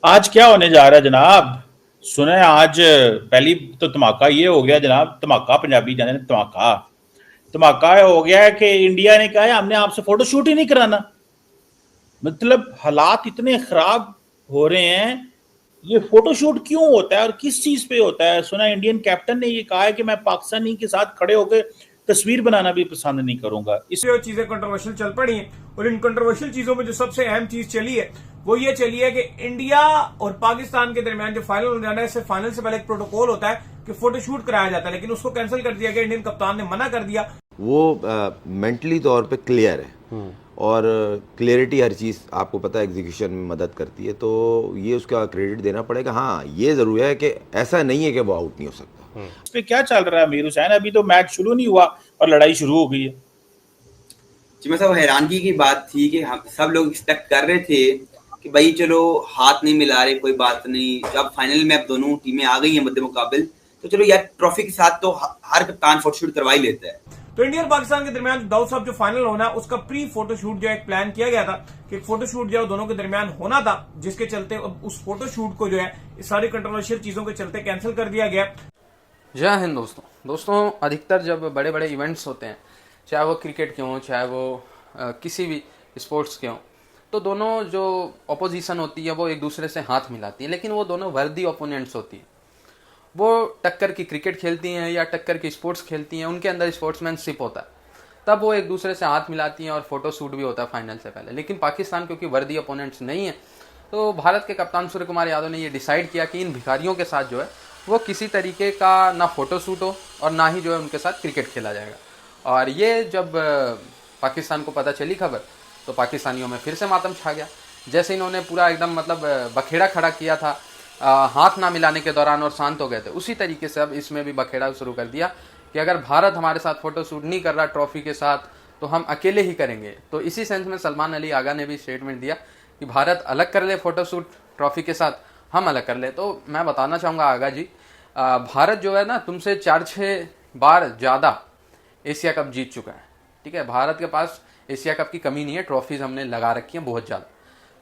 आज क्या होने जा रहा है जनाब? सुने आज पहली तो धमाका ये हो गया जनाब। धमाका पंजाबी जाने धमाका धमाका हो गया है कि इंडिया ने कहा है हमने आपसे फोटो शूट ही नहीं कराना। मतलब हालात इतने खराब हो रहे हैं। ये फोटोशूट क्यों होता है और किस चीज पे होता है? सुना इंडियन कैप्टन ने ये कहा है कि मैं पाकिस्तानी के साथ खड़े होकर तस्वीर बनाना भी पसंद नहीं करूंगा। इस जो चीजें कंट्रोवर्शियल चल पड़ी हैं और इन कंट्रोवर्शियल चीजों में जो सबसे अहम चीज चली है वो ये चली है कि इंडिया और पाकिस्तान के दरमियान जो फाइनल होने जाना है, इससे फाइनल से पहले एक प्रोटोकॉल होता है कि फोटोशूट कराया जाता है, लेकिन उसको कैंसिल कर दिया गया। इंडियन कप्तान ने मना कर दिया। वो मेंटली तौर पे क्लियर है और क्लियरिटी हर चीज़ आपको पता है एग्जीक्यूशन में मदद करती है, तो ये उसका क्रेडिट देना पड़ेगा। हाँ, ये ज़रूर है कि ऐसा नहीं है कि वो आउट नहीं हो सकता। इस पे क्या चल रहा है मीर हुसैन? अभी तो मैच शुरू नहीं हुआ और लड़ाई शुरू हो गई है। जी मैं सब हैरानगी की बात थी कि हम सब लोग एक्सपेक्ट कर रहे थे कि भाई चलो हाथ नहीं मिला रहे, कोई बात नहीं, जब फाइनल में अब दोनों टीमें आ गई हैं मद्दे मुकाबिल, तो चलो यार ट्रॉफी के साथ तो हर कप्तान फोटोशूट करवा ही लेता है। तो इंडिया और पाकिस्तान के दरमियान दाऊद साहब जो फाइनल होना है उसका प्री फोटोशूट जो एक प्लान किया गया था कि फोटोशूट जो दोनों के दरमियान होना था, जिसके चलते उस फोटोशूट को जो है इस सारी कंट्रोवर्शियल चीजों के चलते कैंसिल कर दिया गया। जय हिंद दोस्तों अधिकतर जब बड़े बड़े इवेंट्स होते हैं, चाहे वो क्रिकेट के हों, चाहे वो किसी भी स्पोर्ट्स के हों, तो दोनों जो अपोजिशन होती है वो एक दूसरे से हाथ मिलाती है, लेकिन वो दोनों वर्दी ओपोनेंट्स होती है। वो टक्कर की क्रिकेट खेलती हैं या टक्कर की स्पोर्ट्स खेलती हैं, उनके अंदर स्पोर्ट्समैनशिप होता है, तब वो एक दूसरे से हाथ मिलाती हैं और फोटो शूट भी होता है फाइनल से पहले। लेकिन पाकिस्तान क्योंकि वर्दी ओपोनेंट्स नहीं है, तो भारत के कप्तान सूर्य कुमार यादव ने ये डिसाइड किया कि इन भिखारियों के साथ जो है वो किसी तरीके का ना फोटो शूट हो और ना ही जो है उनके साथ क्रिकेट खेला जाएगा। और ये जब पाकिस्तान को पता चली खबर, तो पाकिस्तानियों में फिर से मातम छा गया। जैसे इन्होंने पूरा एकदम मतलब बखेड़ा खड़ा किया था हाथ ना मिलाने के दौरान और शांत हो गए थे, उसी तरीके से अब इसमें भी बखेड़ा शुरू कर दिया कि अगर भारत हमारे साथ फोटो शूट नहीं कर रहा ट्रॉफी के साथ, तो हम अकेले ही करेंगे। तो इसी सेंस में सलमान अली आगा ने भी स्टेटमेंट दिया कि भारत अलग कर ले फोटो शूट ट्रॉफी के साथ, हम अलग कर ले। तो मैं बताना चाहूँगा आगा जी, भारत जो है ना तुमसे 4-6 बार ज़्यादा एशिया कप जीत चुका है। ठीक है, भारत के पास एशिया कप की कमी नहीं है, ट्रॉफीज हमने लगा रखी हैं बहुत ज़्यादा।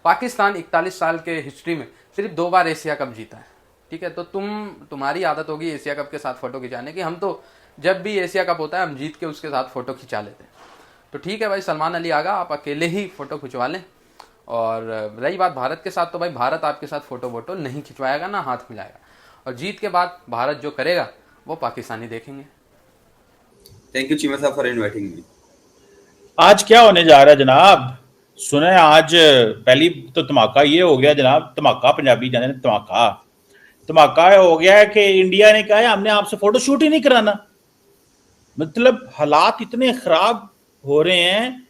पाकिस्तान 41 साल के हिस्ट्री में सिर्फ 2 बार एशिया कप जीता है। ठीक है, तो तुम्हारी आदत होगी एशिया कप के साथ फोटो खिंचाने की। हम तो जब भी एशिया कप होता है हम जीत के उसके साथ फोटो खिंचा लेते हैं। तो ठीक है भाई सलमान अली आगा, आप अकेले ही फोटो खिंचवा लें। और रही बात भारत के साथ, तो भाई भारत आपके साथ फोटो वोटो नहीं खिंचवाएगा, ना हाथ मिलाएगा। और जीत के बाद भारत जो करेगा वो पाकिस्तानी देखेंगे। थैंक यू चीमा साहब फॉर इनवाइटिंग मी। आज क्या होने जा रहा है जनाब? सुने आज पहली तो धमाका ये हो गया जनाब। धमाका पंजाबी जाने धमाका धमाका हो गया है कि इंडिया ने कहा है हमने आपसे फोटो शूट ही नहीं कराना। मतलब हालात इतने खराब हो रहे हैं।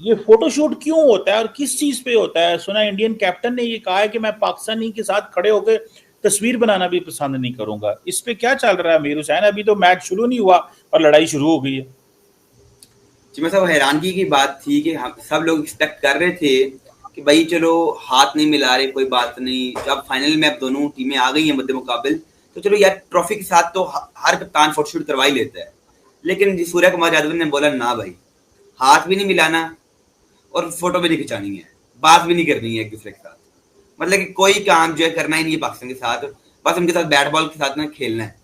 ये फोटोशूट क्यों होता है और किस चीज पे होता है? सुना इंडियन कैप्टन ने ये कहा है कि मैं पाकिस्तानी के साथ खड़े होकर तस्वीर बनाना भी पसंद नहीं करूंगा। इस पे क्या चल रहा है मीर हुसैन? अभी तो मैच शुरू नहीं हुआ और लड़ाई शुरू हो गई है। जी मैं सब हैरानगी की बात थी कि हम सब लोग एक्सपेक्ट कर रहे थे कि भाई चलो हाथ नहीं मिला रहे, कोई बात नहीं, जब फाइनल में अब दोनों टीमें आ गई हैं मद्दे मुकाबिल, तो चलो यार ट्रॉफी के साथ तो हर कप्तान फोटोशूट करवा ही लेता है। लेकिन सूर्य कुमार यादव ने बोला ना भाई, हाथ भी नहीं मिलाना और फोटो भी नहीं खिंचानी है, बात भी नहीं करनी है एक दूसरे के साथ। मतलब कि कोई काम जो है करना ही नहीं है पाकिस्तान के साथ, बस उनके साथ बैट बॉल के साथ ना खेलना है।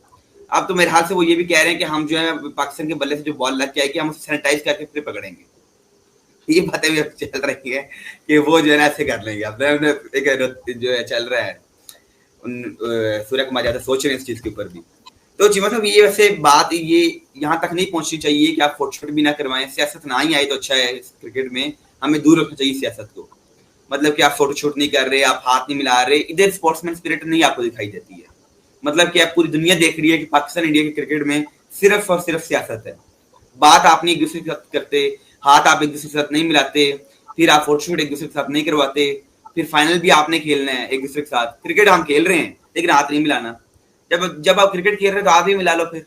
अब तो मेरे हाथ से वो ये भी कह रहे हैं कि हम जो है पाकिस्तान के बल्ले से जो बॉल लग जाएगी हम उसे सैनिटाइज करके फिर पकड़ेंगे। ये बातें भी अब चल रही है कि वो जो है ना ऐसे कर लेंगे। अब एक जो है चल रहा है, सूर्य कुमार यादव सोच रहे हैं इस चीज के ऊपर भी। तो जी मतलब ये वैसे बात ये यहाँ तक नहीं पहुंचनी चाहिए कि आप फोटोशूट भी ना करवाएं, सियासत ना ही आए तो अच्छा है। क्रिकेट में हमें दूर रखना चाहिए सियासत को। मतलब कि आप फोटोशूट नहीं कर रहे, आप हाथ नहीं मिला रहे, इधर स्पोर्ट्समैन स्पिरिट नहीं आपको दिखाई देती है। मतलब कि आप पूरी दुनिया देख रही है कि पाकिस्तान इंडिया के क्रिकेट में सिर्फ और सिर्फ सियासत है। बात आप नहीं एक दूसरे के साथ करते, हाथ आप एक दूसरे के साथ नहीं मिलाते, फिर आप फोटोशूट एक दूसरे के साथ नहीं करवाते, फिर फाइनल भी आपने खेलना है एक दूसरे के साथ। क्रिकेट हम खेल रहे हैं लेकिन हाथ नहीं मिलाना। जब आप क्रिकेट खेल रहे हो तो हाथ भी मिला लो, फिर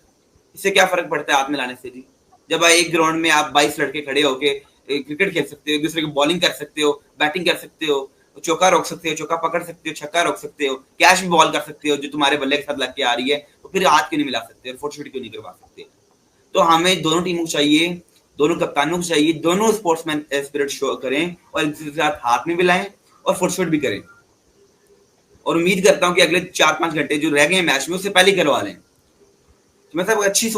इससे क्या फर्क पड़ता है हाथ मिलाने से जी? जब एक ग्राउंड में आप 22 लड़के खड़े होके क्रिकेट खेल सकते हो, एक दूसरे की बॉलिंग कर सकते हो, बैटिंग कर सकते हो, चौका रोक सकते हो, चौका पकड़ सकते हो, छक्का रोक सकते हो, कैश भी बॉल कर सकते हो जो तुम्हारे बल्ले के साथ लग के आ रही है, तो फिर हाथ क्यों नहीं मिला सकते और फोटोशूट क्यों नहीं करवा सकते? तो हमें दोनों टीमों को चाहिए, दोनों कप्तानों को चाहिए, दोनों स्पोर्ट्समैन स्पिरिट शो करें और एक दूसरे के साथ हाथ में मिलाएं और फोटोशूट भी करें। और उम्मीद करता हूँ कि अगले 4-5 घंटे जो रह गए हैं मैच में उससे पहले करवा लें। चीमा साहब अच्छा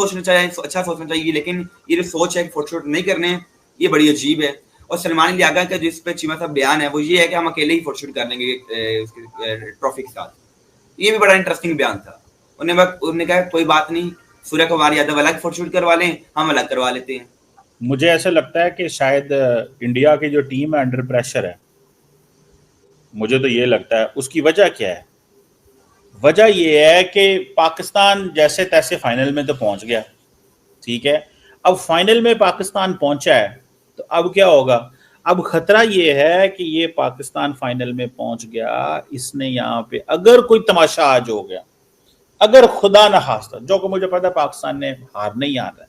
सोचना चाहिए, लेकिन ये जो सोच है फोटोशूट नहीं करने, ये बड़ी अजीब है। और सलमान लियागा का जिस पे चीमा साहब बयान है वो ये है कि हम अकेले ही फोटोशूट कर लेंगे ट्रॉफी के साथ। ये भी बड़ा इंटरेस्टिंग बयान था। उन्होंने कहा कोई बात नहीं, सूर्य कुमार यादव अलग फोटोशूट करवा लें, हम अलग करवा लेते हैं। मुझे ऐसा लगता है कि शायद इंडिया की जो टीम है अंडर प्रेशर है, मुझे तो ये लगता है। उसकी वजह क्या है? वजह ये है कि पाकिस्तान जैसे तैसे फाइनल में तो पहुंच गया, ठीक है। अब फाइनल में पाकिस्तान पहुंचा है तो अब क्या होगा? अब खतरा ये है कि ये पाकिस्तान फाइनल में पहुंच गया, इसने यहाँ पे अगर कोई तमाशा आज हो गया, अगर खुदा न खास्ता, जो कि मुझे पता है पाकिस्तान ने हार नहीं आ रहा है।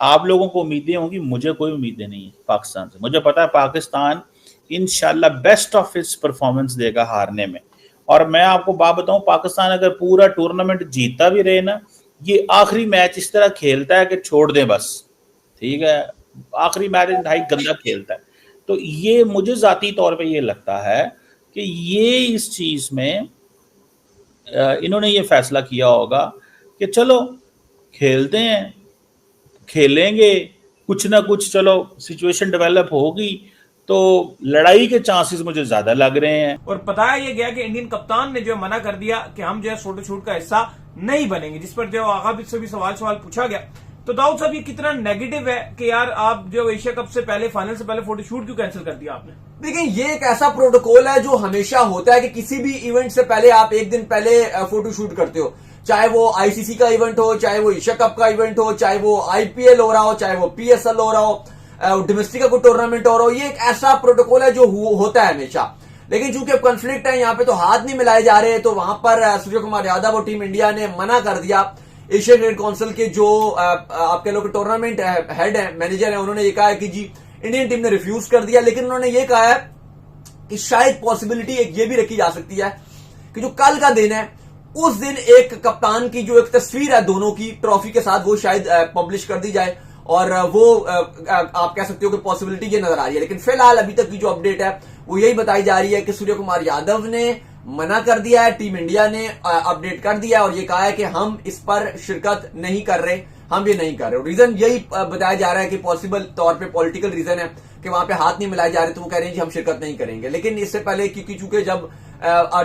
आप लोगों को उम्मीदें होंगी, मुझे कोई उम्मीदें नहीं है पाकिस्तान से। मुझे पता है पाकिस्तान इंशाल्लाह बेस्ट ऑफ इट्स परफॉर्मेंस देगा हारने में। और मैं आपको बात बताऊं, पाकिस्तान अगर पूरा टूर्नामेंट जीतता भी रहे ना, ये आखिरी मैच इस तरह खेलता है कि छोड़ दे बस, ठीक है। आखिरी मैच इंतहाई गंदा खेलता है। तो ये मुझे जाती तौर पे ये लगता है कि ये इस चीज में इन्होंने ये फैसला किया होगा कि चलो खेलते हैं, खेलेंगे, कुछ ना कुछ चलो सिचुएशन डेवलप होगी तो लड़ाई के चांसेस मुझे ज्यादा लग रहे हैं। और बताया ये गया कि इंडियन कप्तान ने जो मना कर दिया कि हम जो है फोटोशूट का हिस्सा नहीं बनेंगे, जिस पर जो आगा से भी सवाल पूछा गया। तो दाऊद साहब ये कितना नेगेटिव है कि यार आप जो एशिया कप से पहले, फाइनल से पहले फोटोशूट क्यों कैंसिल कर दिया आपने? देखिए, ये एक ऐसा प्रोटोकॉल है जो हमेशा होता है कि किसी भी इवेंट से पहले आप एक दिन पहले फोटोशूट करते हो, चाहे वो आईसीसी का इवेंट हो, चाहे वो एशिया कप का इवेंट हो, चाहे वो आईपीएल हो रहा हो, चाहे वो पीएसएल हो रहा हो, डोमेस्टिक का कोई टूर्नामेंट हो रहा हो। ये एक ऐसा प्रोटोकॉल है जो होता है हमेशा। लेकिन चूंकि अब कॉन्फ्लिक्ट है, यहाँ पे तो हाथ नहीं मिलाए जा रहे, तो वहां पर सूर्य कुमार यादव और टीम इंडिया ने मना कर दिया। एशियन क्रिकेट काउंसिल के जो आपके लोग टूर्नामेंट हेड है, मैनेजर है, उन्होंने ये कहा है कि जी इंडियन टीम ने रिफ्यूज कर दिया। लेकिन उन्होंने ये कहा है कि शायद पॉसिबिलिटी एक ये भी रखी जा सकती है कि जो कल का दिन है उस दिन एक कप्तान की जो एक तस्वीर है दोनों की ट्रॉफी के साथ, वो शायद पब्लिश कर दी जाए। और वो आप कह सकते हो कि पॉसिबिलिटी ये नजर आ रही है। लेकिन फिलहाल अभी तक की जो अपडेट है वो यही बताई जा रही है कि सूर्य कुमार यादव ने मना कर दिया है, टीम इंडिया ने अपडेट कर दिया है और ये कहा है कि हम इस पर शिरकत नहीं कर रहे, हम ये नहीं कर रहे। रीजन यही बताया जा रहा है कि पॉसिबल तौर पे पॉलिटिकल रीजन है कि वहां पे हाथ नहीं मिलाए जा रहे, तो वो कह रहे हैं जी हम शिरकत नहीं करेंगे। लेकिन इससे पहले क्योंकि चूंकि जब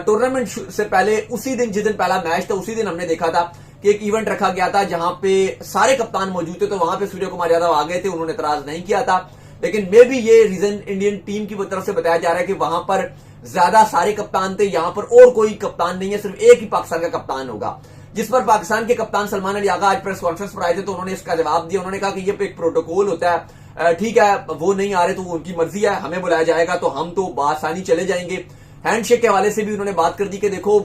टूर्नामेंट से पहले उसी दिन, जिस दिन पहला मैच था, उसी दिन हमने देखा था कि एक इवेंट रखा गया था जहां पे सारे कप्तान मौजूद थे, तो वहां पे सूर्य कुमार यादव आ गए थे, उन्होंने एतराज नहीं किया था। लेकिन मे भी ये रीजन इंडियन टीम की तरफ से बताया जा रहा है कि वहां पर ज्यादा सारे कप्तान थे, यहां पर और कोई कप्तान नहीं है, सिर्फ एक ही पाकिस्तान का कप्तान होगा। जिस पर पाकिस्तान के कप्तान सलमान अली आगा आज प्रेस कॉन्फ्रेंस पर आए थे, तो उन्होंने इसका जवाब दिया। उन्होंने कहा कि ये एक प्रोटोकॉल होता है, ठीक है, वो नहीं आ रहे तो उनकी मर्जी है, हमें बुलाया जाएगा तो हम तो बासानी चले जाएंगे। हैंडशेक के हवाले से भी उन्होंने बात कर दी कि देखो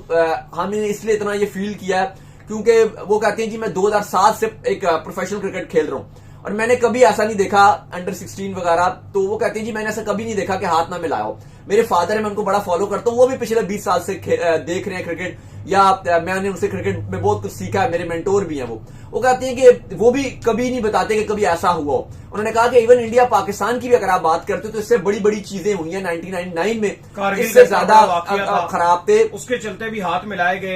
हमने इसलिए इतना ये फील किया है क्योंकि वो कहते हैं जी मैं 2007 से एक प्रोफेशनल क्रिकेट खेल रहा हूं और मैंने कभी ऐसा नहीं देखा, अंडर 16 वगैरह, तो वो कहते हैं जी मैंने ऐसा कभी नहीं देखा कि हाथ ना मिलाया हो। मेरे फादर है, मैं उनको बड़ा फॉलो करता हूं, वो भी पिछले 20 साल से देख रहे हैं क्रिकेट, या मैंने उनसे क्रिकेट में बहुत कुछ सीखा है, मेरे मेंटोर भी हैं वो कहते हैं कि वो भी कभी नहीं बताते कि कभी ऐसा हुआ हो। उन्होंने कहा कि इवन इंडिया पाकिस्तान की भी अगर आप बात करते हो तो इससे बड़ी बड़ी चीजें हुई हैं 1999 में, इससे ज्यादा खराब थे, उसके चलते भी हाथ मिलाए गए।